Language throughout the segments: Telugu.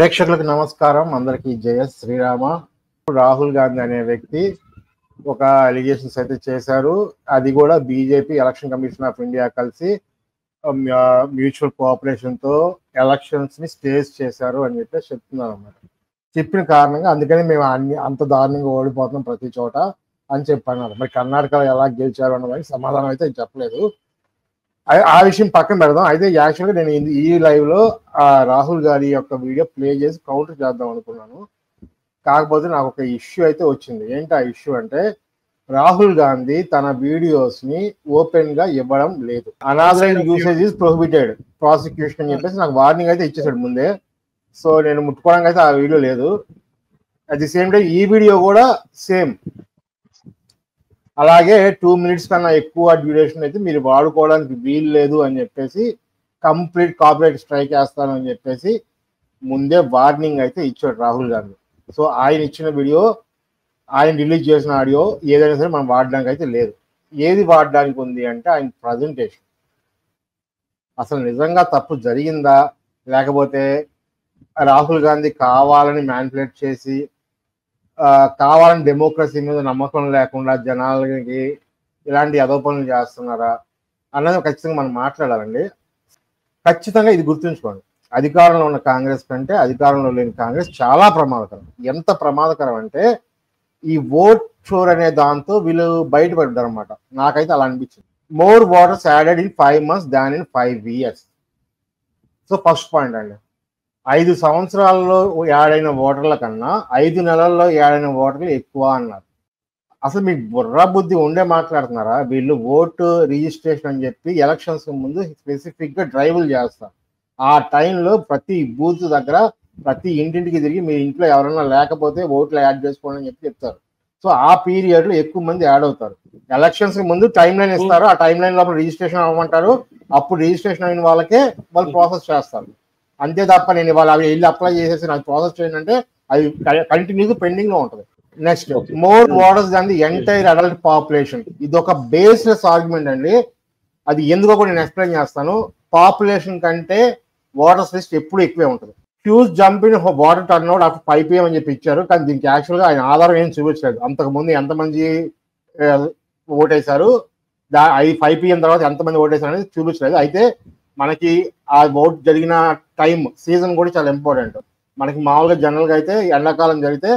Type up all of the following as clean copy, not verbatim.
ప్రేక్షకులకు నమస్కారం. అందరికీ జయ శ్రీరామ. రాహుల్ గాంధీ అనే వ్యక్తి ఒక అలిగేషన్స్ అయితే చేశారు. అది కూడా BJP election commission of India కలిసి మ్యూచువల్ కోఆపరేషన్ తో ఎలక్షన్స్ ని స్టేజ్ చేశారు అని చెప్పేసి చెప్తున్నారు అన్నమాట. చెప్పిన కారణంగా అందుకని మేము అంత దారుణంగా ఓడిపోతున్నాం ప్రతి చోట అని చెప్పన్నారు. మరి కర్ణాటకలో ఎలా గెలిచారు అన్నదానికి సమాధానం అయితే చెప్పలేదు. ఆ విషయం పక్కన పెడదాం. అయితే యాక్చువల్గా నేను ఈ లైవ్ లో రాహుల్ గాంధీ యొక్క వీడియో ప్లే చేసి కౌంటర్ చేద్దాం అనుకున్నాను. కాకపోతే నాకు ఒక ఇష్యూ అయితే వచ్చింది. ఏంటి ఆ ఇష్యూ అంటే, రాహుల్ గాంధీ తన వీడియోస్ ని ఓపెన్ గా ఇవ్వడం లేదు. Unauthorised usage is prohibited prosecution అని చెప్పేసి నాకు వార్నింగ్ అయితే ఇచ్చేసాడు ముందే. సో నేను ముట్టుకోవడానికి అయితే ఆ వీడియో లేదు. అట్ ది సేమ్ టైం ఈ వీడియో కూడా సేమ్ అలాగే 2 minutes కన్నా ఎక్కువ డ్యూరేషన్ అయితే మీరు వాడుకోవడానికి వీలు లేదు అని చెప్పేసి కంప్లీట్ కాపీరైట్ స్ట్రైక్ వేస్తాను అని చెప్పేసి ముందే వార్నింగ్ అయితే ఇచ్చాడు రాహుల్ గాంధీ. సో ఆయన ఇచ్చిన వీడియో, ఆయన రిలీజ్ చేసిన ఆడియో ఏదైనా సరే మనం వాడడానికి అయితే లేదు. ఏది వాడడానికి ఉంది అంటే ఆయన ప్రజెంటేషన్. అసలు నిజంగా తప్పు జరిగిందా, లేకపోతే రాహుల్ గాంధీ కావాలని మ్యానిపులేట్ చేసి కావాలని డెమోక్రసీ మీద నమ్మకం లేకుండా జనాలకి ఇలాంటి అదోపనలు చేస్తున్నారా అన్నది ఖచ్చితంగా మనం మాట్లాడాలండి. ఖచ్చితంగా ఇది గుర్తుంచుకోండి, అధికారంలో ఉన్న కాంగ్రెస్ కంటే అధికారంలో లేని కాంగ్రెస్ చాలా ప్రమాదకరం. ఎంత ప్రమాదకరం అంటే ఈ ఓట్ షోర్ అనే దాంతో వీళ్ళు బయటపడ్డారు అనమాట. నాకైతే అలా అనిపించింది. More voters added in 5 months than in 5 years. So first point అండి, 5 సంవత్సరాల్లో యాడైన ఓటర్ల కన్నా 5 నెలల్లో యాడైన ఓటర్లు ఎక్కువ అన్నారు. అసలు మీకు బుర్రా బుద్ధి ఉండే మాట్లాడుతున్నారా? వీళ్ళు ఓటు రిజిస్ట్రేషన్ అని చెప్పి ఎలక్షన్స్ ముందు స్పెసిఫిక్ గా డ్రైవ్లు చేస్తారు. ఆ టైంలో ప్రతి బూత్ దగ్గర ప్రతి ఇంటింటికి తిరిగి మీ ఇంట్లో ఎవరైనా లేకపోతే ఓట్లు యాడ్ చేసుకోండి అని చెప్పి చెప్తారు. సో ఆ పీరియడ్ లో ఎక్కువ మంది యాడ్ అవుతారు. ఎలక్షన్స్ ముందు టైం లైన్ ఇస్తారు, ఆ టైం లైన్ లోపల రిజిస్ట్రేషన్ అవ్వమంటారు. అప్పుడు రిజిస్ట్రేషన్ అయిన వాళ్ళకే వాళ్ళు ప్రాసెస్ చేస్తారు. అంతే తప్ప నేను ఇవాళ అవి వెళ్ళి అప్లై చేసేసి నాకు ప్రాసెస్ చేయండి అంటే అది కంటిన్యూగా పెండింగ్ లో ఉంటుంది. Next, more voters than the entire adult population. ఇది ఒక బేస్లెస్ ఆర్గ్యుమెంట్ అండి. అది ఎందుకో కూడా నేను ఎక్స్ప్లెయిన్ చేస్తాను. పాపులేషన్ కంటే ఓటర్స్ లిస్ట్ ఎప్పుడు ఎక్కువే ఉంటుంది. Huge jump in water turn out after 5 PM అని చెప్పి ఇచ్చారు, కానీ దీనికి యాక్చువల్గా ఆయన ఆధారం ఏం చూపించలేదు. అంతకుముందు ఎంతమంది ఓటేశారు, 5 PM తర్వాత ఎంతమంది ఓటేశారు అనేది చూపించలేదు. అయితే మనకి ఆ ఓట్ జరిగిన టైం సీజన్ కూడా చాలా ఇంపార్టెంట్. మనకి మామూలుగా జనరల్ గా అయితే ఎండాకాలం జరిగితే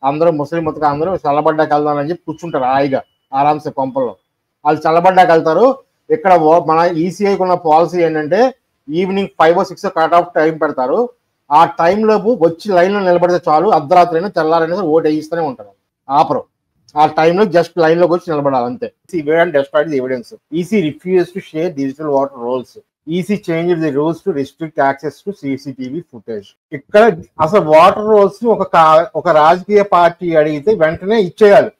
అందరూ ముస్లిం మొత్తం అందరూ చల్లబడ్డాకి వెళ్దామని చెప్పి కూర్చుంటారు హాయిగా ఆరామ్సే కొంపల్లో. వాళ్ళు చల్లబడ్డాకి వెళ్తారు. ఇక్కడ మన ఈసీఐకి ఉన్న పాలసీ ఏంటంటే evening 5 or 6 cut off time పెడతారు. ఆ టైంలోపు వచ్చి లైన్లో నిలబడితే చాలు, అర్ధరాత్రి అయినా తెల్లారైనా ఓటు వేయిస్తూనే ఉంటారు, ఆపరు. ఆ టైంలో జస్ట్ లైన్లోకి వచ్చి నిలబడాలి అంతే. Evidence. EC refuse to share digital voter rolls. EC change the rules to restrict access to CCTV footage. ఇక్కడ అసలు వాటర్ రోల్స్ ఒక రాజకీయ పార్టీ అడిగితే వెంటనే ఇచ్చేయాలి.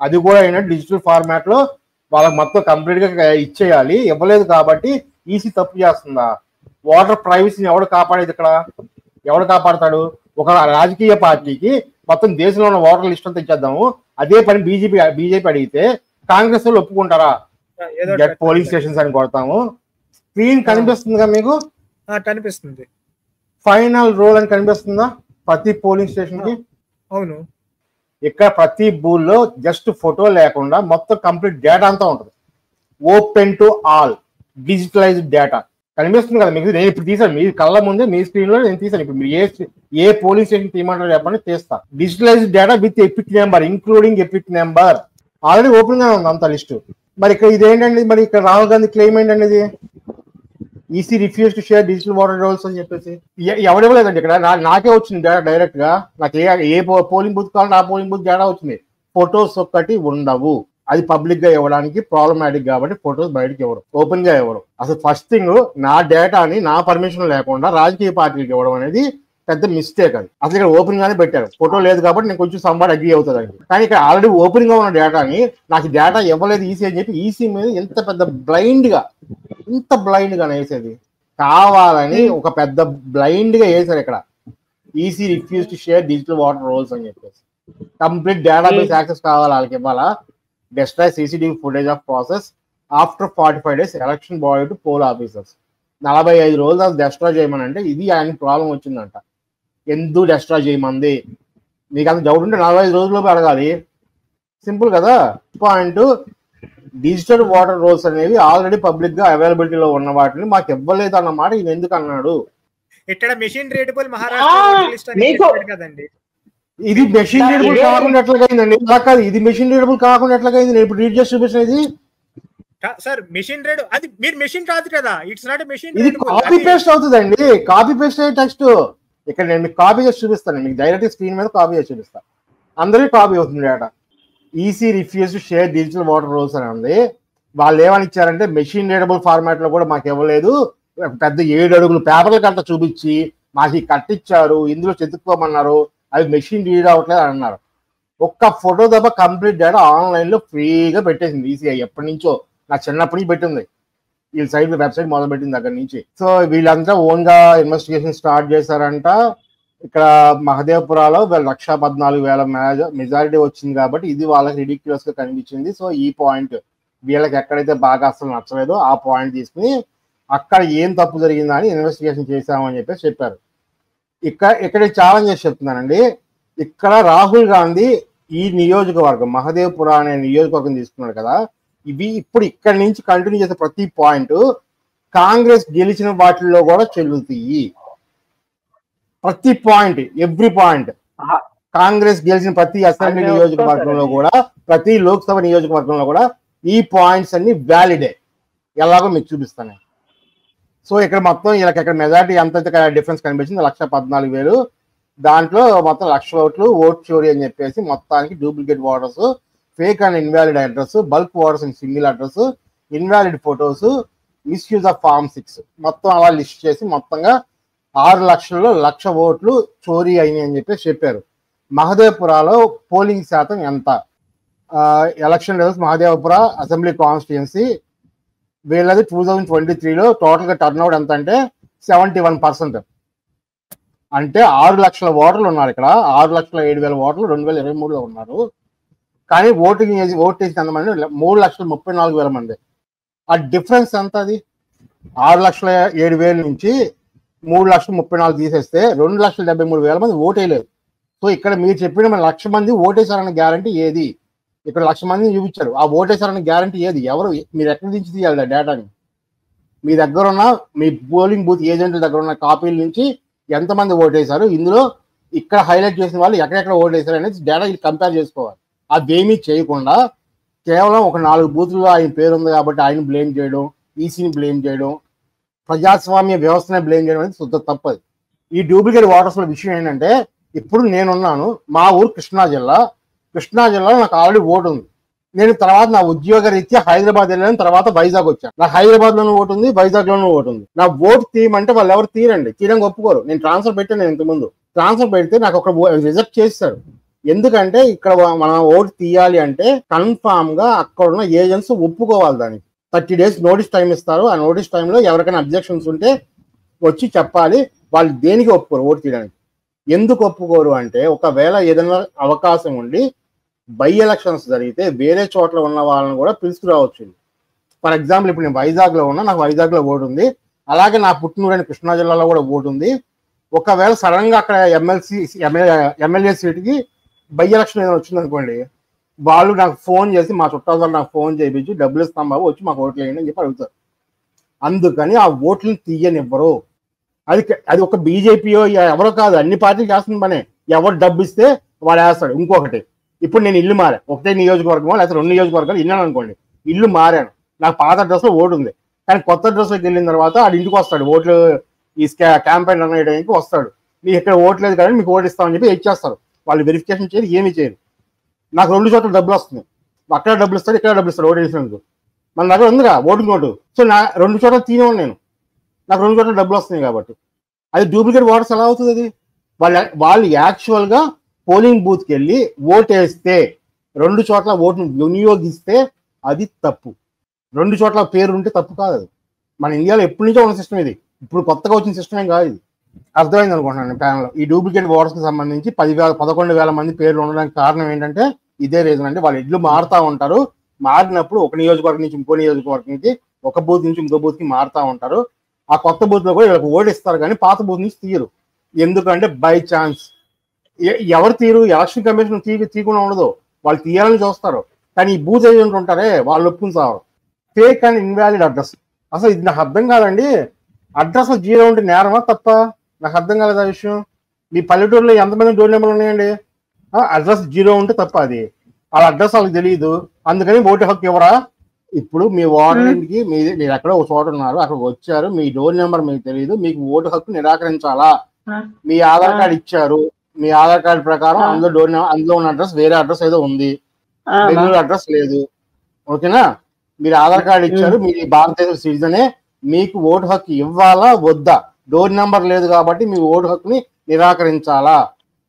అది కూడా ఏంటంటే డిజిటల్ ఫార్మాట్ లో వాళ్ళకి మొత్తం కంప్లీట్ గా ఇచ్చేయాలి. ఇవ్వలేదు కాబట్టి ఈసీ తప్పు చేస్తుందా? వాటర్ ప్రైవసీని ఎవడు కాపాడేది? ఇక్కడ ఎవడు కాపాడతాడు? ఒక రాజకీయ పార్టీకి మొత్తం దేశంలో ఉన్న వాటర్ లిస్ట్ అంతా ఇచ్చేద్దాము, అదే పని బీజేపీ అడిగితే కాంగ్రెస్ వాళ్ళు ఒప్పుకుంటారా? గెట్ పోలింగ్ స్టేషన్స్ అని కొడతాము. స్క్రీన్ కనిపిస్తుందిగా మీకు? కనిపిస్తుంది. ఫైనల్ రోల్ అని కనిపిస్తుందా ప్రతి పోలింగ్ స్టేషన్ కి? అవును. ఇక్కడ ప్రతి బూత్ లో జస్ట్ ఫోటో లేకుండా మొత్తం కంప్లీట్ డేటా అంతా ఉంటుంది. Open to all digitalised data కనిపిస్తుంది కదా మీకు. నేను ఇప్పుడు తీసాను, మీ కళ్ళ ముందే మీ స్క్రీన్ లో నేను తీసాను. ఇప్పుడు మీరు ఏ పోలింగ్ స్టేషన్ తీయమంటారో చెప్పండి, తీస్తా. Digitalised data with EPIC number, including EPIC number. Already open గా ఉంది అంత లిస్టు. మరి ఇక్కడ ఇదేంటండి? మరి ఇక్కడ రాహుల్ గాంధీ క్లెయిమ్ ఏంటండి? EC refuse to share digital voter rolls అని చెప్పేసి ఎవరివ్వలేదండి. ఇక్కడ నాకే వచ్చింది డేటా డైరెక్ట్ గా. నాకు ఏ పోలింగ్ బూత్ కావాలంటే ఆ పోలింగ్ బూత్ డేటా వచ్చింది. ఫొటోస్ ఒక్కటి ఉండవు. అది పబ్లిక్ గా ఇవ్వడానికి ప్రాబ్లమాటిక్ కాబట్టి ఫొటోస్ బయటకి ఇవ్వరు, ఓపెన్ గా ఇవ్వరు. అసలు ఫస్ట్ థింగ్, నా డేటాని నా పర్మిషన్ లేకుండా రాజకీయ పార్టీలకు ఇవ్వడం అనేది పెద్ద మిస్టేక్. అది అసలు ఇక్కడ ఓపెన్ గానే పెట్టారు. ఫోటో లేదు కాబట్టి నేను కొంచెం సంబాడ్ అగ్రీ అవుతుంది అండి. కానీ ఇక్కడ ఆల్రెడీ ఓపెన్ గా ఉన్న డేటాని నాకు డేటా ఇవ్వలేదు ఈసీ అని చెప్పి ఈసీ మీద ఎంత పెద్ద బ్లైండ్ గా వేసేది. కావాలని ఒక పెద్ద బ్లైండ్ గా వేసారు ఇక్కడ. EC refuse to share digital voter rolls అని చెప్పేసి కంప్లీట్ డేటాబేస్ యాక్సెస్ కావాలి వాళ్ళకి ఇవ్వాలా. destroy CCTV footage of process after 45 days election body to poll officers. 45 రోజులు అది డెస్ట్రాయ్ చేయమని అంటే ఇది ఆయన ప్రాబ్లం వచ్చిందంట. ఎందుకు డెస్ట్రా చేయమంది? మీకు అంత డౌట్ ఉంటే 45 రోజుల్లోపు అడగాలి. సింపుల్ కదా. పాయింట్, డిజిటల్ ఓటర్ రోల్స్ అనేవి ఆల్రెడీ పబ్లిక్ గా అవైలబిలిటీలో ఉన్న వాటిని మాకు ఇవ్వలేదు అన్నమాట ఈయన ఎందుకు అన్నాడు? ఇక్కడ మెషిన్ రీడబుల్ మహారాష్ట్ర లిస్ట్ అని చెప్పాడు కదండి. ఇది మెషిన్ రీడబుల్ కాకుండా ఎట్లాగైందండి? ఇలా కాదు, ఇది మెషిన్ రీడబుల్ కాకుండా ఎట్లాగైంది? నేను ఇప్పుడు రీడ్ చేసి చూపించినది సార్ మెషిన్ రీడ్, అది మీరు మెషిన్ కాదు కదా, ఇట్స్ నాట్ మెషిన్. ఇది కాపీ పేస్ట్ అవుతుందండి, కాపీ పేస్ట్ అయ్యే టెక్స్ట్. ఇక్కడ నేను మీకు కాపీ చేసి చూపిస్తాను, మీకు డైరెక్ట్ స్క్రీన్ మీద కాపీ చేసి చూపిస్తాను. అందరికీ కాపీ అవుతుంది data. EC refuse to share digital voter rolls అని ఉంది. వాళ్ళు ఏమని ఇచ్చారంటే మెషిన్ రీడబుల్ ఫార్మాట్ లో కూడా మాకు ఇవ్వలేదు, పెద్ద 7 అడుగులు పేపర్ల కట్ట చూపించి మాకు కట్టించారు, ఇందులో చెతుక్కోమన్నారు, అవి మెషిన్ రీడ్ అవ్వట్లేదు అని అన్నారు. ఒక్క ఫోటో తప్ప కంప్లీట్ డేటా ఆన్లైన్ లో ఫ్రీగా పెట్టేసింది ఈసీఐ. ఎప్పటి నుంచో, నా చిన్నప్పటి నుంచి పెట్టింది. వీళ్ళ సైట్ వెబ్సైట్ మొదలు పెట్టింది దగ్గర నుంచి. సో వీళ్ళంతా ఓన్ గా ఇన్వెస్టిగేషన్ స్టార్ట్ చేశారంట. ఇక్కడ మహదేవ్పురాలో 1,14,000 మెజారిటీ వచ్చింది కాబట్టి ఇది వాళ్ళకి రిడిక్యులస్ గా కనిపించింది. సో ఈ పాయింట్ వీళ్ళకి ఎక్కడైతే బాగా అసలు నచ్చలేదో ఆ పాయింట్ తీసుకుని అక్కడ ఏం తప్పు జరిగిందని ఇన్వెస్టిగేషన్ చేశామని చెప్పారు. ఇక్కడ ఛాలెంజ్ చేసి చెప్తున్నానండి. ఇక్కడ రాహుల్ గాంధీ ఈ నియోజకవర్గం మహదేవ్పురా అనే నియోజకవర్గం తీసుకున్నాడు కదా, ఇవి ఇప్పుడు ఇక్కడి నుంచి కంటిన్యూ చేసే ప్రతి పాయింట్ కాంగ్రెస్ గెలిచిన వాటిల్లో కూడా చెల్లుతాయి. ప్రతి పాయింట్, ఎవ్రీ పాయింట్ కాంగ్రెస్ గెలిచిన ప్రతి అసెంబ్లీ నియోజకవర్గంలో కూడా, ప్రతి లోక్సభ నియోజకవర్గంలో కూడా ఈ పాయింట్స్ అన్ని వ్యాలిడే. ఎలాగో మీకు చూపిస్తాను. సో ఇక్కడ మొత్తం ఇక్కడ మెజారిటీ ఎంత డిఫరెన్స్ కనిపించింది, 1,14,000. దాంట్లో మొత్తం 1,00,000 ఓట్లు ఓట్ చోరీ అని చెప్పేసి మొత్తానికి duplicate voters, fake and invalid address, bulk voters and single address, invalid photos, misuse of form 6 మొత్తం అలా లిస్ట్ చేసి మొత్తంగా 6 లక్షల్లో 1,00,000 ఓట్లు చోరీ అయినాయి అని చెప్పేసి చెప్పారు. మహదేవ్పురాలో పోలింగ్ శాతం ఎంత? Election results Mahadevpura assembly constituency వీళ్ళది 2023లో టోటల్ గా టర్న్అవుట్ ఎంత అంటే 71%. అంటే 6 లక్షల ఓటర్లు ఉన్నారు ఇక్కడ. 6,07,000 ఓటర్లు 2023లో ఉన్నారు. కానీ ఓటు వేసిన ఎంతమంది? 3,34,000 మంది. ఆ డిఫరెన్స్ ఎంత? అది 6,07,000 నుంచి 3,34,000 తీసేస్తే 2,73,000 మంది ఓటేయలేదు. సో ఇక్కడ మీరు చెప్పిన 1,00,000 మంది ఓటేశారన్న గ్యారంటీ ఏది? ఇక్కడ 1,00,000 మందిని చూపించారు, ఆ ఓటేశారన్న గ్యారంటీ ఏది? ఎవరు? మీరు ఎక్కడి నుంచి తీయాలి ఆ డేటాని? మీ దగ్గర ఉన్న మీ పోలింగ్ బూత్ ఏజెంట్ల దగ్గర ఉన్న కాపీల నుంచి ఎంతమంది ఓటేశారు, ఇందులో ఇక్కడ హైలైట్ చేసిన వాళ్ళు ఎక్కడెక్కడ ఓటేశారు అనేది డేటా కంపేర్ చేసుకోవాలి. అదేమీ చేయకుండా కేవలం ఒక 4 బూతుల్లో ఆయన పేరు ఉంది కాబట్టి ఆయన బ్లేమ్ చేయడం, ఈసీని బ్లేమ్ చేయడం, ప్రజాస్వామ్య వ్యవస్థనే బ్లేమ్ చేయడం అనేది శుద్ధ తప్పదు. ఈ డూప్లికేట్ ఓటర్స్ల విషయం ఏంటంటే, ఇప్పుడు నేనున్నాను, మా ఊరు కృష్ణా జిల్లాలో నాకు ఆల్రెడీ ఓటు ఉంది. నేను తర్వాత నా ఉద్యోగ రీత్యా హైదరాబాద్ వెళ్ళాను, తర్వాత వైజాగ్ వచ్చాను. నాకు హైదరాబాద్ లోనూ ఓటు ఉంది, వైజాగ్ లోనూ ఓటు ఉంది. నా ఓటు తీయమంటే వాళ్ళు ఎవరు తీయడానికి ఒప్పుకోరు. నేను ట్రాన్స్ఫర్ పెట్టాను. నేను ఇంతకుముందు ట్రాన్స్ఫర్ పెడితే నాకు ఒక రిజెక్ట్ చేస్తారు. ఎందుకంటే ఇక్కడ మనం ఓటు తీయాలి అంటే కన్ఫామ్ గా అక్కడ ఉన్న ఏజెంట్స్ ఒప్పుకోవాలి. దానికి 30 days నోటీస్ టైం ఇస్తారు. ఆ నోటీస్ టైంలో ఎవరికైనా అబ్జెక్షన్స్ ఉంటే వచ్చి చెప్పాలి. వాళ్ళు దేనికి ఒప్పుకోరు ఓటు తీయడానికి. ఎందుకు ఒప్పుకోరు అంటే, ఒకవేళ ఏదైనా అవకాశం ఉండి బై ఎలక్షన్స్ జరిగితే వేరే చోట్ల ఉన్న వాళ్ళని కూడా పిలుచుకురావచ్చు. ఫర్ ఎగ్జాంపుల్ ఇప్పుడు నేను వైజాగ్లో ఉన్నా, నాకు వైజాగ్లో ఓటు ఉంది. అలాగే నా పుట్టినూరైన కృష్ణా జిల్లాలో కూడా ఓటు ఉంది. ఒకవేళ సడన్ గా అక్కడ ఎమ్మెల్యే సీటుకి బై ఎలక్షన్ ఏదైనా వచ్చింది అనుకోండి, వాళ్ళు నాకు ఫోన్ చేసి, మా చుట్టాలు నాకు ఫోన్ చేయించి డబ్బులు ఇస్తాం బాబు వచ్చి మాకు ఓట్లు వేయండి అని చెప్పి అడుగుతారు. అందుకని ఆ ఓట్లను తీయనివ్వరు. అది ఒక బీజేపీయో ఎవరో కాదు, అన్ని పార్టీలు చేస్తున్న పనే. ఎవరు డబ్బు ఇస్తే వాడు వేస్తాడు. ఇంకొకటి, ఇప్పుడు నేను ఇల్లు మారా, ఒకటే నియోజకవర్గమో లేకపోతే 2 నియోజకవర్గాలు విన్నాను అనుకోండి, ఇల్లు మారాను, నాకు పాత అడ్రస్ లో ఓటు ఉంది. కానీ కొత్త అడ్రస్ లోకి వెళ్ళిన తర్వాత ఆడు ఇంటికి వస్తాడు, ఓట్లు ఈ క్యాంపెయిన్ రన్ చేయడానికి వస్తాడు. మీకు ఇక్కడ ఓటు లేదు కానీ మీకు ఓటు ఇస్తామని చెప్పి ఇచ్చేస్తారు. వాళ్ళు వెరిఫికేషన్ చేయరు, ఏమీ చేయరు. నాకు 2 చోట్ల డబ్బులు వస్తుంది. అక్కడ డబ్బులు ఇస్తాడు, ఇక్కడ డబ్బులు ఇస్తాడు ఓటు వేసినందుకు. మన దగ్గర ఉందిగా ఓటింగ్ నోటు. సో 2 చోట్ల తీయను నేను, నాకు 2 చోట్ల డబ్బులు వస్తున్నాయి కాబట్టి. అది డూప్లికేట్ ఓటర్స్ ఎలా అవుతుంది? అది వాళ్ళు యాక్చువల్ గా పోలింగ్ బూత్కి వెళ్ళి ఓటు వేస్తే, 2 చోట్ల ఓటును వినియోగిస్తే అది తప్పు. 2 చోట్ల పేరు ఉంటే తప్పు కాదు. అది మన ఇండియాలో ఎప్పటి నుంచో ఉన్న సిస్టమ్ ఇది, ఇప్పుడు కొత్తగా వచ్చిన సిస్టమ్ ఏం కాదు ఇది. అర్థమైంది అనుకుంటున్నాను ప్యానల్. ఈ డూప్లికేట్ ఓటర్స్కి సంబంధించి 11,000 మంది పేర్లు ఉండడానికి కారణం ఏంటంటే ఇదే రీజన్ అండి. వాళ్ళు ఇళ్ళు మారుతూ ఉంటారు. మారినప్పుడు ఒక నియోజకవర్గం నుంచి ఇంకో నియోజకవర్గానికి, ఒక బూత్ నుంచి ఇంకో బూత్కి మారుతూ ఉంటారు. ఆ కొత్త బూత్ లో కూడా వీళ్ళకి ఓటు ఇస్తారు కానీ పాత బూత్ నుంచి తీయరు. ఎందుకంటే బై ఛాన్స్ ఎవరు తీరు, ఎలక్షన్ కమిషన్ తీయకుండా ఉండదు, వాళ్ళు తీయాలని చూస్తారు. కానీ ఈ బూత్ ఏజెంట్ ఉంటారే వాళ్ళు ఒప్పుకుంటారు. ఫేక్ అండ్ ఇన్వాలిడ్ అడ్రస్, అసలు ఇది నాకు అర్థం కాదండి. అడ్రస్ 0 ఉంటే నేరమా తప్ప? నాకు అర్థం కాలేదు ఆ విషయం. మీ పల్లెటూరులో ఎంతమంది డోర్ నెంబర్లు ఉన్నాయండి? అడ్రస్ 0 ఉంటే తప్ప, అది వాళ్ళ అడ్రస్ వాళ్ళకి తెలియదు, అందుకని ఓటు హక్కు ఇవ్వరా? ఇప్పుడు మీ ఓటర్ ఇంటికి మీరు ఎక్కడో ఒక చోట ఉన్నారు, అక్కడ వచ్చారు, మీ డోర్ నెంబర్ మీకు తెలియదు, మీకు ఓటు హక్కు నిరాకరించాలా? మీ ఆధార్ కార్డు ఇచ్చారు, మీ ఆధార్ కార్డు ప్రకారం అందులో డోర్ నెంబర్, అందులో ఉన్న అడ్రస్ వేరే అడ్రస్ ఏదో ఉంది, బెంగళూరు అడ్రస్ లేదు, ఓకేనా? మీరు ఆధార్ కార్డు ఇచ్చారు, మీరు భారతదేశ సిటిజనే, మీకు ఓటు హక్కు ఇవ్వాలా వద్దా? డోర్ నెంబర్ లేదు కాబట్టి మీ ఓటు హక్కుని నిరాకరించాలా?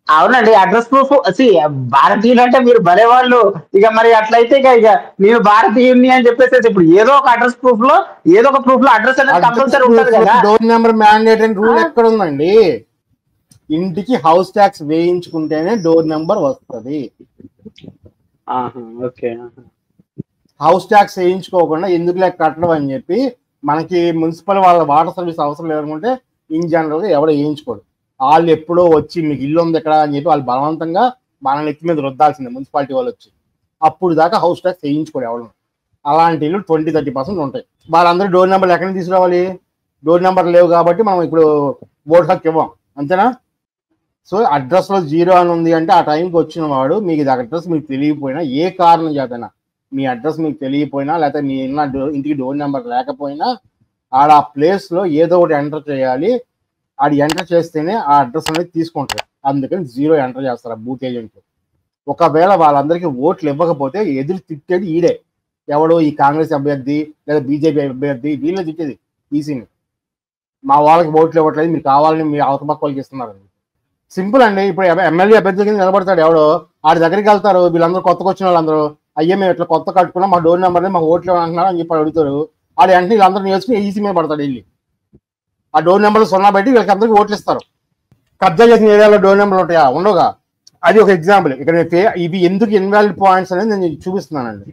అవునండి, అడ్రస్ ప్రూఫ్ భారతీయులు అంటే మీరు భలేవాళ్ళు. ఇక మరి అట్లయితే ఇక నేను భారతీయుని అని చెప్పేసి ఇప్పుడు ఏదో ఒక అడ్రస్ ప్రూఫ్ లో ఏదో ఒక ప్రూఫ్ లో అడ్రస్ అనేది కంపల్సరీ ఉంటుంది కదా. డోర్ నెంబర్ మ్యాండేట్ అని రూల్ ఎక్కడ ఉందండి? ఇంటికి హౌస్ ట్యాక్స్ వేయించుకుంటేనే డోర్ నెంబర్ వస్తుంది. హౌస్ ట్యాక్స్ వేయించుకోకుండా ఎందుకు లెక్క కట్టడం అని చెప్పి మనకి మున్సిపల్ వాళ్ళ వాటర్ సర్వీస్ అవసరం లేదనుకుంటే ఇన్ జనరల్ గా ఎవడో వేయించుకోడు. వాళ్ళు ఎప్పుడో వచ్చి మీకు ఇల్లు ఉంది ఎక్కడ అని చెప్పి వాళ్ళు బలవంతంగా మన నెత్తి మీద రుద్దాల్సిందే మున్సిపాలిటీ వాళ్ళు వచ్చి. అప్పుడు దాకా హౌస్ ట్యాక్స్ వేయించుకోడు ఎవరు. అలాంటి ఇల్లు 20-30% ఉంటాయి. వాళ్ళందరూ డోర్ నెంబర్లు ఎక్కడి నుంచి తీసుకురావాలి? డోర్ నెంబర్ లేవు కాబట్టి మనం ఇప్పుడు ఓటు హక్కు ఇవ్వం, అంతేనా? సో అడ్రస్ లో 0 అని ఉంది అంటే ఆ టైంకి వచ్చిన వాడు మీకు అడ్రస్ మీకు తెలియకపోయినా, ఏ కారణం చేతనా మీ అడ్రస్ మీకు తెలియకపోయినా, లేకపోతే మీ ఇంటికి డోర్ నెంబర్ లేకపోయినా, ఆడ ఆ ప్లేస్ లో ఏదో ఒకటి ఎంటర్ చేయాలి. ఆడు ఎంటర్ చేస్తేనే ఆ అడ్రస్ అనేది తీసుకుంటారు. అందుకని 0 ఎంటర్ చేస్తారు ఆ బూత్ ఏజెంట్. ఒకవేళ వాళ్ళందరికీ ఓట్లు ఇవ్వకపోతే ఎదురు తిట్టేది ఈడే, ఎవడో ఈ కాంగ్రెస్ అభ్యర్థి లేదా బీజేపీ అభ్యర్థి, వీళ్ళే తిట్టేది ఈసీని. మా వాళ్ళకి ఓట్లు ఇవ్వట్లేదు, మీరు కావాలని మీ అవతల పక్క వాళ్ళకి ఇస్తున్నారు. సింపుల్ అండి. ఇప్పుడు ఎమ్మెల్యే అభ్యర్థి కింద నిలబడతాడు ఎవడో, ఆడి దగ్గరికి వెళ్తారు వీళ్ళందరూ, కొత్తగా వచ్చిన వాళ్ళందరూ, అయ్యే మేము ఇట్లా కొత్త కట్టుకున్నాం, మా డోర్ నెంబర్ మాకు ఓట్లు ఇవ్వమంటున్నారు అని చెప్పి అడుగుతారు. ఆడి వెంటనే వీళ్ళందరూ నేర్చుకుని ఈసీ మీద పడతాడు వెళ్ళి. ఆ డోర్ నెంబర్ 0 పెట్టి వీళ్ళకి అందరికీ ఓట్లు ఇస్తారు. కబ్జా చేసిన ఏరియాలో డోర్ నెంబర్లు ఉంటాయా? ఉండవుగా. అది ఒక ఎగ్జాంపుల్. ఇక్కడ ఇవి ఎందుకు ఇన్వాలిడ్ పాయింట్స్ అనేది నేను చూపిస్తున్నానండి.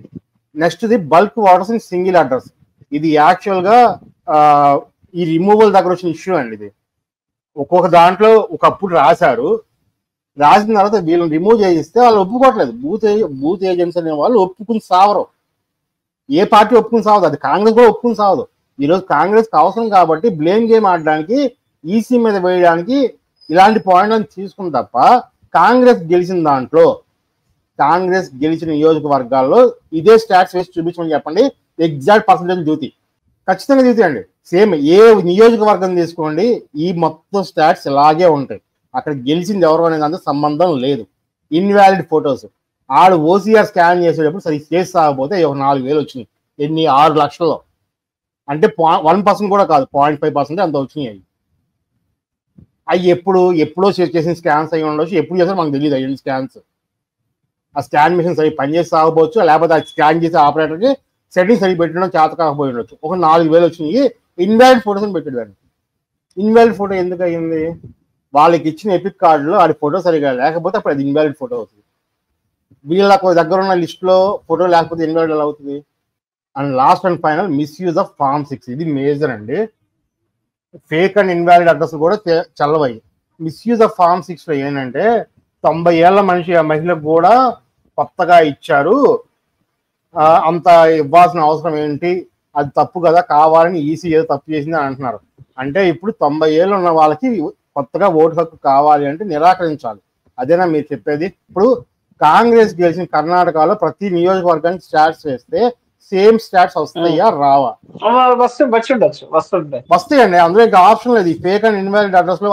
Next the bulk waters in single address. ఇది యాక్చువల్ గా ఈ రిమూవల్ దగ్గర వచ్చిన ఇష్యూ అండి. ఇది ఒక్కొక్క దాంట్లో ఒకప్పుడు రాశారు, రాసిన తర్వాత వీళ్ళని రిమూవ్ చేయిస్తే వాళ్ళు ఒప్పుకోవట్లేదు. బూత్ ఏజెంట్స్ అనే వాళ్ళు ఒప్పుకుని సావరు. ఏ పార్టీ ఒప్పుకుని సావదు, అది కాంగ్రెస్ కూడా ఒప్పుకుని సావదు. ఈరోజు కాంగ్రెస్ కి అవసరం కాబట్టి బ్లేమ్ గేమ్ ఆడడానికి, ఈసీ మీద వేయడానికి ఇలాంటి పాయింట్లను తీసుకుని తప్ప, కాంగ్రెస్ గెలిచిన దాంట్లో, కాంగ్రెస్ గెలిచిన నియోజకవర్గాల్లో ఇదే స్టాట్స్ వేసి చూపించమని చెప్పండి, ఎగ్జాక్ట్ పర్సంటేజ్ డ్యూటీ ఖచ్చితంగా డ్యూటీ అండి. సేమ్ ఏ నియోజకవర్గం తీసుకోండి, ఈ మొత్తం స్టాట్స్ ఇలాగే ఉంటాయి. అక్కడ గెలిచింది ఎవరు అనేది అంత సంబంధం లేదు. ఇన్వాలిడ్ ఫొటోస్, ఆడు ఓసీఆర్ స్కాన్ చేసేటప్పుడు సరి చేసి సాగపోతే 4,000 వచ్చినాయి. ఎన్ని? 6 లక్షల్లో. అంటే 1% కూడా కాదు, 0.5% అంత వచ్చినాయి. అవి ఎప్పుడో చేసిన స్కాన్స్ అయ్యి ఉండొచ్చు, ఎప్పుడు చేస్తారో మనకు తెలియదు. అయ్యండి స్కాన్స్, ఆ స్కాన్ మిషన్స్ అవి పనిచేసి సాగపోవచ్చు, లేకపోతే ఆ స్కాన్ చేసే ఆపరేటర్కి సెట్టింగ్స్ సరి పెట్టడం చేత కాకపోయి ఉండొచ్చు. ఒక 4,000 వచ్చినాయి. ఇన్వాలిడ్ ఫోటోస్ అని పెట్టాడు. ఇన్వాలిడ్ ఫోటో ఎందుకు అయ్యింది? వాళ్ళకి ఇచ్చిన ఎపిక్ కార్డులో అది ఫోటో సరిగా లేకపోతే అప్పుడు అది ఇన్వాలిడ్ ఫోటో అవుతుంది. వీళ్ళకు దగ్గర ఉన్న లిస్టులో ఫోటో లేకపోతే ఇన్వాలిడ్ ఎలా అవుతుంది? And last and final, misuse of form 6. ఇది మేజర్ అండి. ఫేక్ అండ్ ఇన్వాలిడ్ అడ్రస్ కూడా చల్లవయ్యి. మిస్యూజ్ ఆఫ్ ఫార్మ్ 6 లో ఏంటంటే 90 ఏళ్ల మహిళకు కూడా కొత్తగా ఇచ్చారు, అంత ఇవ్వాల్సిన అవసరం ఏంటి, అది తప్పు కదా, కావాలని ఈసీ ఏదో తప్పు చేసింది అని అంటున్నారు. అంటే ఇప్పుడు 90 ఏళ్ళు ఉన్న వాళ్ళకి కొత్తగా ఓటు హక్కు కావాలి అంటే నిరాకరించాలి. అదేనా మీరు చెప్పేది? ఇప్పుడు కాంగ్రెస్ గెలిచిన కర్ణాటకలో ప్రతి నియోజకవర్గానికి స్టాట్స్ వేస్తే సేమ్ స్టాట్స్ వస్తాయా రావా? వస్తాయండి. అందులో ఇంకా ఆప్షన్ లేదు. ఈ ఫేక్ అండ్ ఇన్వాలిడ్ అడ్రస్ లో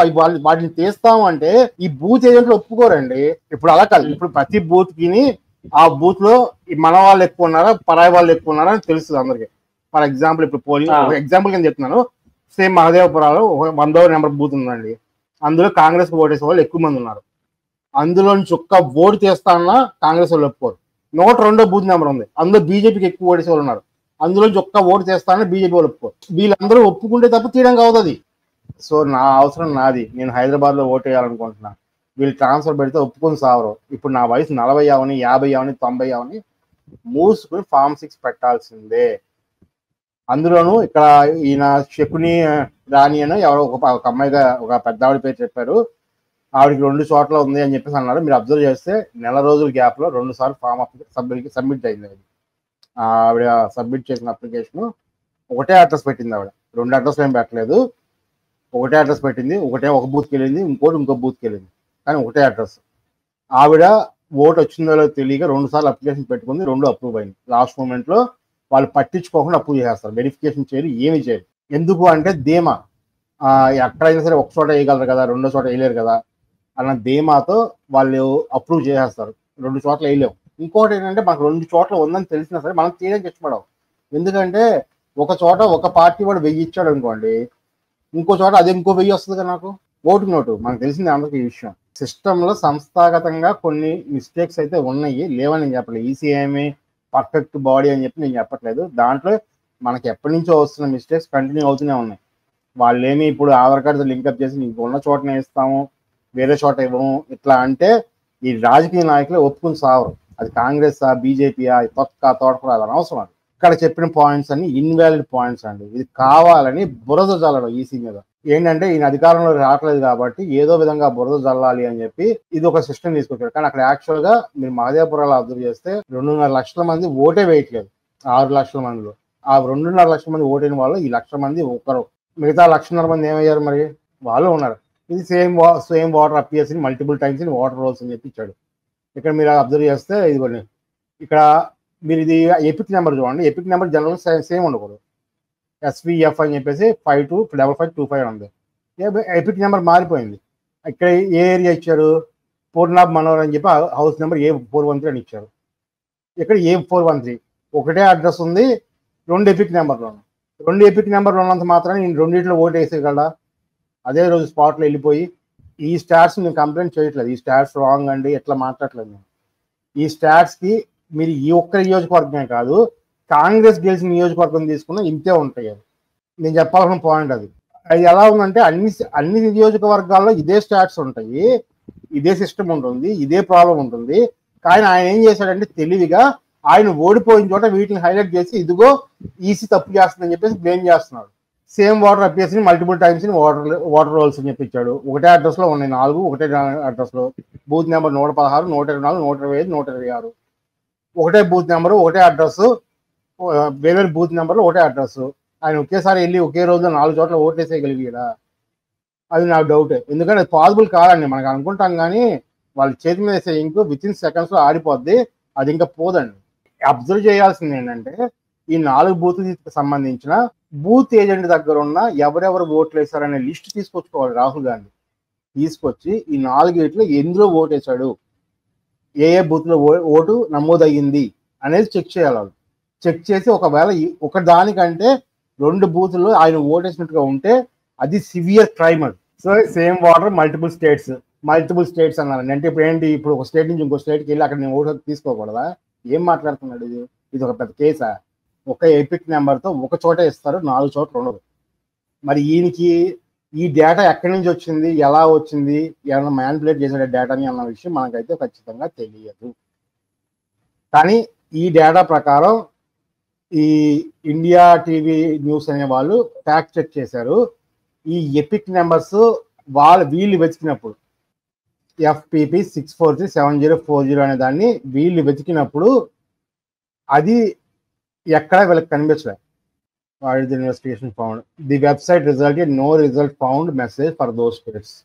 వాటిని తీస్తాము అంటే ఈ బూత్ ఏజెంట్లు ఒప్పుకోరండి. ఇప్పుడు అలా కాదు. ఇప్పుడు ప్రతి బూత్ కి ఆ బూత్ లో మన వాళ్ళు ఎక్కువ ఉన్నారా, పరాయి వాళ్ళు ఎక్కువ ఉన్నారా అని తెలుస్తుంది అందరికి. ఫర్ ఎగ్జాంపుల్ ఇప్పుడు పోలింగ్ ఎగ్జాంపుల్ కింద చెప్తున్నాను. సేమ్ మహదేవపురాలో 100వ నెంబర్ బూత్ ఉందండి. అందులో కాంగ్రెస్ ఓటేసే వాళ్ళు ఎక్కువ మంది ఉన్నారు. అందులో నుంచి ఒక్క ఓటు తీస్తానన్నా కాంగ్రెస్ వాళ్ళు ఒప్పుకోరు. 102వ బూత్ నెంబర్ ఉంది, అందులో బీజేపీకి ఎక్కువ ఓటేసే వాళ్ళు ఉన్నారు. అందులోంచి ఒక్క ఓటు చేస్తానని బీజేపీ వాళ్ళు ఒప్పుకోరు. వీళ్ళందరూ ఒప్పుకుంటే తప్ప తీయడానికి అవుతుంది. సో నా అవసరం నాది, నేను హైదరాబాద్ లో ఓటు వేయాలనుకుంటున్నా. వీళ్ళు ట్రాన్స్ఫర్ పెడితే ఒప్పుకొని సావరు. ఇప్పుడు నా వయసు 40 అవని, 50 అవని, 90 అవని మూసుకుని ఫార్మ్ 6 పెట్టాల్సిందే. అందులోనూ ఇక్కడ ఈయన శకుని రాణి అని ఎవరో ఒక అమ్మాయిగా ఒక పెద్ద ఆవిడ పేరు చెప్పారు. ఆవిడకి 2 చోట్ల ఉంది అని చెప్పేసి అన్నారు. మీరు అబ్జర్వ్ చేస్తే నెల రోజుల గ్యాప్ లో 2 సార్లు ఫామ్ సబ్మిట్ అయింది. అది ఆవిడ సబ్మిట్ చేసిన అప్లికేషన్ ఒకటే అడ్రస్ పెట్టింది. ఆవిడ 2 అడ్రస్లు ఏం పెట్టలేదు, ఒకటే అడ్రస్ పెట్టింది. ఒక బూత్కి వెళ్ళింది, ఇంకో బూత్కి వెళ్ళింది, కానీ ఒకటే అడ్రస్. ఆవిడ ఓటు వచ్చిందో లేదో తెలియక 2 సార్లు అప్లికేషన్ పెట్టుకుంది, 2 అప్రూవ్ అయింది. లాస్ట్ మూమెంట్ లో వాళ్ళు పట్టించుకోకుండా అప్రూవ్ చేస్తారు, వెరిఫికేషన్ చేయరు, ఏమి చేయరు. ఎందుకు అంటే ధీమా, ఎక్కడైనా సరే ఒక చోట వేయగలరు కదా, 2వ చోట వేయలేరు కదా అన్న ధీమాతో వాళ్ళు అప్రూవ్ చేసేస్తారు. 2 చోట్ల వేయలేము. ఇంకోటి ఏంటంటే మనకు 2 చోట్ల ఉందని తెలిసినా సరే మనం తీయడానికి ఇష్టపడవు. ఎందుకంటే ఒక చోట ఒక పార్టీ వాడు 1000 ఇచ్చాడు అనుకోండి, ఇంకో చోట అదే ఇంకో 1000 వస్తుంది కదా. నాకు ఓటు నోటు మనకు తెలిసింది అందరికీ ఈ విషయం. సిస్టంలో సంస్థాగతంగా కొన్ని మిస్టేక్స్ అయితే ఉన్నాయి, లేవని నేను చెప్పలేదు. ఈసీఐఎంఏ పర్ఫెక్ట్ బాడీ అని చెప్పి నేను చెప్పట్లేదు. దాంట్లో మనకి ఎప్పటి నుంచో వస్తున్న మిస్టేక్స్ కంటిన్యూ అవుతూనే ఉన్నాయి. వాళ్ళు ఏమి ఇప్పుడు ఆధార్ కార్డు లింకప్ చేసి నీకు ఉన్న చోటనే ఇస్తాము, వేరే చోట ఇవ్వము ఇట్లా అంటే ఈ రాజకీయ నాయకులే ఒప్పుకుని సావరు. అది కాంగ్రెస్ బీజేపీయా తోటకూర అది అనవసరం. ఇక్కడ చెప్పిన పాయింట్స్ అన్ని ఇన్వాలిడ్ పాయింట్స్ అండి. ఇది కావాలని బురద జల్లడం ఈసీ మీద. ఏంటంటే ఈయన అధికారంలో రావట్లేదు కాబట్టి ఏదో విధంగా బురద జల్లాలి అని చెప్పి ఇది ఒక సిస్టమ్ తీసుకొచ్చారు. కానీ అక్కడ యాక్చువల్ గా మీరు మహదేవపురాలో అబ్జర్వ్ చేస్తే 2.5 లక్షల మంది ఓటే వేయట్లేదు. 6 లక్షల మందిలో ఆ 2.5 లక్షల మంది ఓటైన వాళ్ళు ఈ 1,00,000 మంది ఒకరు, మిగతా 1,50,000 మంది ఏమయ్యారు మరి? వాళ్ళు ఉన్నారు. ఇది same voter appears in multiple times in voter rolls అని చెప్పి ఇచ్చాడు. ఇక్కడ మీరు అబ్జర్వ్ చేస్తే ఇదిగోండి, ఇక్కడ మీరు ఇది ఎపిక్ నెంబర్ చూడండి. ఎపిక్ నెంబర్ జనరల్ సేమ్ ఉండకూడదు. SVF అని చెప్పేసి 525525 ఉంది. ఎపిక్ నెంబర్ మారిపోయింది. ఇక్కడ ఏ ఏరియా ఇచ్చారు? పూర్ణాబ్ మనోహర్ అని చెప్పి హౌస్ నెంబర్ A413 అని ఇచ్చారు. ఇక్కడ A413 ఒకటే అడ్రస్ ఉంది, 2 ఎపిక్ నెంబర్లు ఉన్నాయి. 2 ఎపిక్ నెంబర్లు ఉన్నంత మాత్రాన్ని నేను రెండింటిలో ఓటు వేసేయగలడా? అదే రోజు స్పాట్లో వెళ్ళిపోయి ఈ స్టాట్స్ నేను కంప్లైంట్ చేయట్లేదు. ఈ స్టాట్స్ రాంగ్ అండి ఎట్లా మాట్లాడలేదు నేను. ఈ స్టాట్స్కి మీరు ఈ ఒక్క నియోజకవర్గమే కాదు, కాంగ్రెస్ గెలిచిన నియోజకవర్గం తీసుకున్నా ఇంతే ఉంటాయి. అది నేను చెప్పాల్సిన పాయింట్. అది ఎలా ఉందంటే అన్ని నియోజకవర్గాల్లో ఇదే స్టాట్స్ ఉంటాయి, ఇదే సిస్టమ్ ఉంటుంది, ఇదే ప్రాబ్లం ఉంటుంది. కానీ ఆయన ఏం చేశాడంటే తెలివిగా ఆయన ఓడిపోయిన చోట వీటిని హైలైట్ చేసి ఇదిగో ఈసీ తప్పు చేస్తుందని చెప్పేసి బ్లేమ్ చేస్తున్నాడు. Same voter appears multiple times in voter rolls అని చెప్పించాడు. ఒకటే అడ్రస్ లో ఉన్నాయి 4, ఒకటే అడ్రస్ లో. Booth number 116, 124, 125, 126. ఒకటే బూత్ నెంబరు, ఒకటే అడ్రస్, వేరే బూత్ నెంబర్లో ఒకటే అడ్రస్. ఆయన ఒకేసారి వెళ్ళి ఒకే రోజులో 4 చోట్ల ఓట్లేసేయగలిగాడా? అది నాకు డౌట్. ఎందుకంటే అది పాసిబుల్ కాదండి. మనకు అనుకుంటాం కానీ వాళ్ళ చేతి మీద వేసే ఇంకో వితిన్ సెకండ్స్ లో ఆడిపోద్ది. అది ఇంకా పోదండి. అబ్జర్వ్ చేయాల్సింది ఏంటంటే ఈ 4 బూత్కి సంబంధించిన బూత్ ఏజెంట్ దగ్గర ఉన్న ఎవరెవరు ఓట్లు వేశారనే లిస్ట్ తీసుకొచ్చుకోవాలి రాహుల్ గాంధీ. తీసుకొచ్చి ఈ 4 ఎందులో ఓటు వేశాడు, ఏ బూత్ లో ఓటు నమోదయ్యింది అనేది చెక్ చేయాలి. వాళ్ళు చెక్ చేసి ఒకవేళ ఒక దానికంటే 2 బూత్లో ఆయన ఓటేసినట్టుగా ఉంటే అది సివియర్ క్రైమ్. అది so same water multiple states అన్నారు అంటే ఇప్పుడు ఏంటి? ఇప్పుడు ఒక స్టేట్ నుంచి ఇంకో స్టేట్కి వెళ్ళి అక్కడ నేను ఓటు తీసుకోకూడదా? ఏం మాట్లాడుతున్నాడు ఇది ఒక పెద్ద కేసా? ఒక ఎపిక్ నెంబర్తో ఒక చోటే ఇస్తారు, 4 చోట్ల ఉండదు. మరి ఈయనకి ఈ డేటా ఎక్కడి నుంచి వచ్చింది, ఎలా వచ్చింది, ఏమైనా మ్యానిపులేట్ చేసే డేటాని అన్న విషయం మనకైతే ఖచ్చితంగా తెలియదు. కానీ ఈ డేటా ప్రకారం ఈ ఇండియా టీవీ న్యూస్ అనే వాళ్ళు ఫ్యాక్ట్ చెక్ చేశారు. ఈ ఎపిక్ నెంబర్స్ వీళ్ళు వెతికినప్పుడు FPP 6437040 అనే దాన్ని వీళ్ళు వెతికినప్పుడు అది ఎక్కడ వీళ్ళకి కనిపించలేదు. What investigation found the website result no result found message for those states.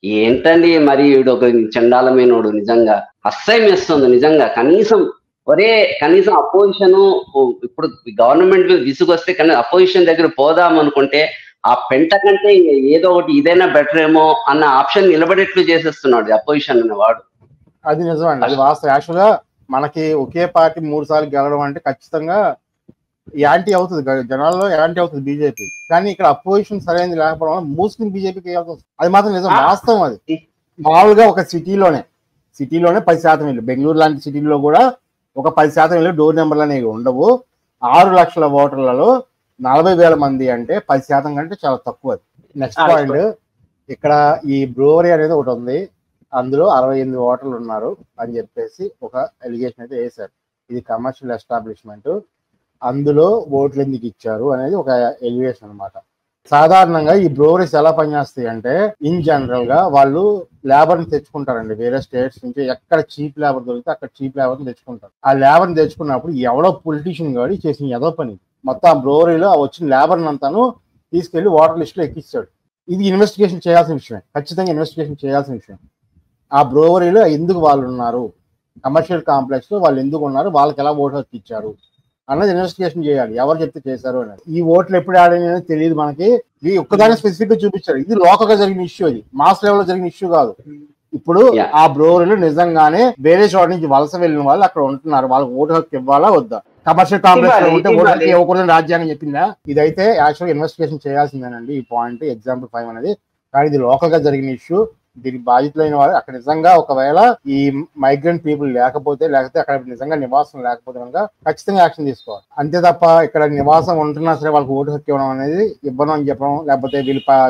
ఏంటండి మరి వీడు ఒక చండాలమైనోడు. నిజంగా అసహ్యం వేస్తుంది నిజంగా. కనీసం అపోజిషన్ ఇప్పుడు గవర్నమెంట్ విసుగొస్తే కానీ అపోజిషన్ దగ్గర పోదాం అనుకుంటే ఆ పెంట కంటే ఏదో ఒకటి ఇదైనా బెటర్ ఏమో అన్న ఆప్షన్ నిలబడేట్లు చేసేస్తున్నాడు అపోజిషన్ అనేవాడు. అది నిజం అండి, అది వాస్తవం. యాక్చువల్ గా మనకి ఒకే పార్టీ 3 సార్లు గెలవడం అంటే ఖచ్చితంగా యాంటీ అవుతుంది, జనాల్లో యాంటీ అవుతుంది బీజేపీ. కానీ ఇక్కడ అపోజిషన్ సరైనది లేకపోవడం వల్ల మూసుకుని బీజేపీకి వేయాల్సి వస్తుంది. అది మాత్రం నిజం, వాస్తవం. అది మామూలుగా ఒక సిటీలోనే 10% ఇల్లు, బెంగళూరు లాంటి సిటీల్లో కూడా ఒక 10% ఇల్లు డోర్ నెంబర్లు అనేవి ఉండవు. 6 లక్షల ఓటర్లలో 40,000 మంది అంటే 10% కంటే చాలా తక్కువ. నెక్స్ట్ పాయింట్, ఇక్కడ ఈ బ్రూవరీ అనేది ఒకటి ఉంది, అందులో 68 ఓటర్లు ఉన్నారు అని చెప్పేసి ఒక ఎలిగేషన్ అయితే వేశారు. ఇది కమర్షియల్ ఎస్టాబ్లిష్మెంట్, అందులో ఓట్లు ఎందుకు ఇచ్చారు అనేది ఒక ఎలిగేషన్ అనమాట. సాధారణంగా ఈ బ్రోవరీస్ ఎలా పనిచేస్తాయి అంటే ఇన్ జనరల్ గా వాళ్ళు లేబర్ ని తెచ్చుకుంటారండి వేరే స్టేట్స్ నుంచి. ఎక్కడ చీప్ లేబర్ దొరికితే అక్కడ చీప్ లేబర్ ని తెచ్చుకుంటారు. ఆ లేబర్ ని తెచ్చుకున్నప్పుడు ఎవడో పొలిటీషియన్ గాడి చేసిన ఏదో పని మొత్తం ఆ బ్రోవరీలో వచ్చిన లేబర్ అంతాను తీసుకెళ్లి వాటర్ లిస్ట్ లో ఎక్కిస్తాడు. ఇది ఇన్వెస్టిగేషన్ చేయాల్సిన విషయం, ఖచ్చితంగా ఇన్వెస్టిగేషన్ చేయాల్సిన విషయం. ఆ బ్రోవరీలో ఎందుకు వాళ్ళు ఉన్నారు, కమర్షియల్ కాంప్లెక్స్ లో వాళ్ళు ఎందుకు ఉన్నారు, వాళ్ళకి ఎలా ఓటు హక్కు ఇచ్చారు అన్నది ఇన్వెస్టిగేషన్ చేయాలి. ఎవరు చెప్తే చేశారు అనేది. ఈ ఓట్లు ఎప్పుడు ఆడని తెలియదు మనకి. ఈ ఒక్కదాన్ని స్పెసిఫిక్ గా చూపించారు. ఇది లోకల్ గా జరిగిన ఇష్యూ, ఇది మాస్ లెవెల్ లో జరిగిన ఇష్యూ కాదు. ఇప్పుడు ఆ బ్రోవరీలో నిజంగానే వేరే చోట నుంచి వలస వెళ్ళిన వాళ్ళు అక్కడ ఉంటున్నారు. వాళ్ళకి ఓటు హక్కు ఇవ్వాలా వద్దా? కమర్షియల్ కాంప్లెక్స్ లో ఉంటే ఓటు హక్కు ఇవ్వకూడదని రాజ్యాంగం చెప్పిందా? ఇదైతే యాక్చువల్గా ఇన్వెస్టిగేషన్ చేయాల్సిందేనండి ఈ పాయింట్. ఎగ్జాంపుల్ 5 అనేది. కానీ ఇది లోకల్ గా జరిగిన ఇష్యూ. దీనికి బాధితులైన వాళ్ళు అక్కడ నిజంగా ఒకవేళ ఈ మైగ్రెంట్ పీపుల్ లేకపోతే అక్కడ నిజంగా నివాసం లేకపోతే కనుక ఖచ్చితంగా యాక్షన్ తీసుకోవాలి. అంతే తప్ప ఇక్కడ నివాసం ఉంటున్నా సరే వాళ్ళకి ఓటు హక్కు ఇవ్వడం అనేది ఇవ్వడం అని చెప్పడం, లేకపోతే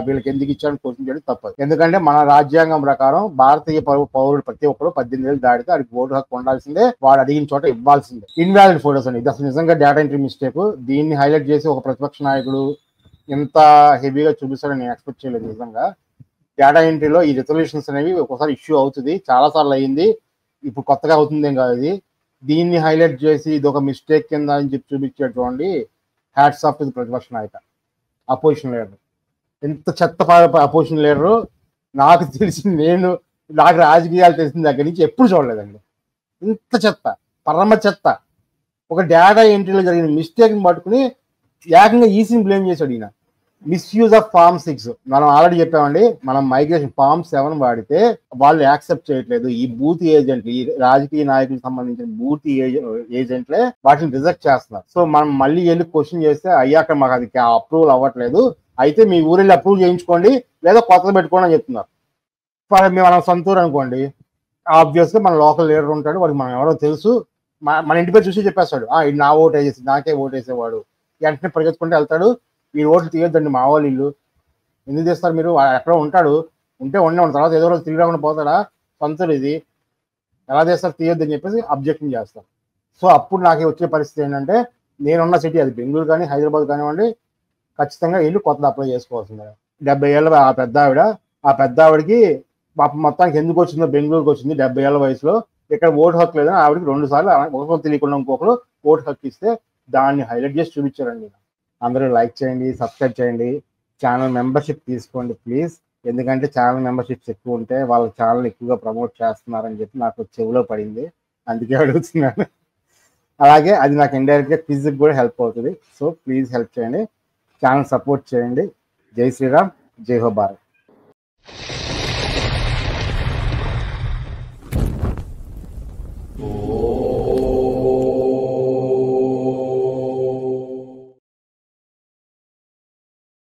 వీళ్ళకి ఎందుకు ఇచ్చారని క్వశ్చన్ చేయడం తప్పదు. ఎందుకంటే మన రాజ్యాంగం ప్రకారం భారతీయ పౌరుడు ప్రతి ఒక్కరు 18 ఏళ్ళు దాటితే వాడికి ఓటు హక్కు ఉండాల్సిందే, వాడు అడిగిన చోట ఇవ్వాల్సిందే. ఇన్వాలిడ్ ఫోటోస్ అండి, ఇది అసలు నిజంగా డేటా ఎంట్రీ మిస్టేక్. దీన్ని హైలైట్ చేసి ఒక ప్రతిపక్ష నాయకుడు ఎంత హెవీగా చూపిస్తాడని నేను ఎక్స్పెక్ట్ చేయలేదు. నిజంగా డేటా ఎంట్రీలో ఈ రిజల్యూషన్స్ అనేవి ఒక్కోసారి ఇష్యూ అవుతుంది, చాలా సార్లు అయ్యింది, ఇప్పుడు కొత్తగా అవుతుందేం కాదు ఇది. దీన్ని హైలైట్ చేసి ఇది ఒక మిస్టేక్ కింద అని చెప్పి చూపించేటువంటి హ్యాట్స్ ఆఫ్ ది ప్రతిపక్ష నాయక, అపోజిషన్ లీడర్. ఎంత చెత్త అపోజిషన్ లీడరు నాకు తెలిసి నాకు రాజకీయాలు తెలిసిన దగ్గర నుంచి ఎప్పుడు చూడలేదండి. ఇంత చెత్త, పరమ చెత్త. ఒక డేటా ఎంట్రీలో జరిగిన మిస్టేక్ని పట్టుకుని ఏకంగా ఈసీని బ్లేమ్ చేశాడు ఈయన. మిస్యూజ్ ఆఫ్ ఫార్మ్ 6 మనం ఆల్రెడీ చెప్పామండి. మనం మైగ్రేషన్ ఫార్మ్ 7 వాడితే వాళ్ళు యాక్సెప్ట్ చేయట్లేదు. ఈ బూత్ ఏజెంట్లు, ఈ రాజకీయ నాయకులకు సంబంధించిన బూత్ ఏజెంట్లే వాటిని రిజెక్ట్ చేస్తున్నారు. సో మనం మళ్ళీ వెళ్ళి క్వశ్చన్ చేస్తే అయ్యాక మాకు అది అప్రూవల్ అవ్వట్లేదు, అయితే మీ ఊరెళ్ళి అప్రూవ్ చేయించుకోండి లేదా కొత్తగా పెట్టుకోండి అని చెప్తున్నారు. మనం సొంతూరు అనుకోండి, ఆబ్వియస్ గా మన లోకల్ లీడర్ ఉంటాడు, వాడికి మనం ఎవరో తెలుసు, మన ఇంటి పేరు చూసి చెప్పేస్తాడు, ఇది నా ఓటు వేసేసి నాకే ఓటు వేసేవాడు. వెంటనే పరిగెత్తుకుంటే వెళ్తాడు, ఈ ఓట్లు తీయొద్దండి మా వాళ్ళు ఇల్లు ఎందుకు చేస్తారు మీరు, ఎక్కడో ఉంటాడు, ఉంటే ఉన్న తర్వాత ఏదో రోజు తిరిగి రాకుండా పోతాడా, సొంతూరు ఇది ఎలా చేస్తారు, తీయొద్దని చెప్పేసి అబ్జెక్షన్ చేస్తారు. సో అప్పుడు నాకు వచ్చే పరిస్థితి ఏంటంటే, నేనున్న సిటీ అది బెంగళూరు కానీ హైదరాబాద్ కానివ్వండి, ఖచ్చితంగా ఇల్లు కొత్తది అప్లై చేసుకోవాల్సిందే. 70 ఏళ్ళ ఆ పెద్ద ఆవిడకి మొత్తానికి ఎందుకు వచ్చిందో, బెంగళూరుకి వచ్చింది 70 ఏళ్ళ వయసులో, ఇక్కడ ఓటు హక్కు లేదని ఆవిడకి 2 సార్లు ఒకరు తెలియకుండా ఇంకొకరు ఓటు హక్కు ఇస్తే దాన్ని హైలైట్ చేసి చూపించారండి. అందరూ లైక్ చేయండి, సబ్స్క్రైబ్ చేయండి, ఛానల్ మెంబర్షిప్ తీసుకోండి ప్లీజ్. ఎందుకంటే ఛానల్ మెంబర్షిప్స్ ఎక్కువ ఉంటే వాళ్ళ ఛానల్ ఎక్కువగా ప్రమోట్ చేస్తున్నారని చెప్పి నాకు చెవిలో పడింది, అందుకే అడుగుతున్నాను. అలాగే అది నాకు ఇండైరెక్ట్గా క్విజ్కి కూడా హెల్ప్ అవుతుంది. సో ప్లీజ్ హెల్ప్ చేయండి, ఛానల్ సపోర్ట్ చేయండి. జై శ్రీరామ్, జై హో భారత్.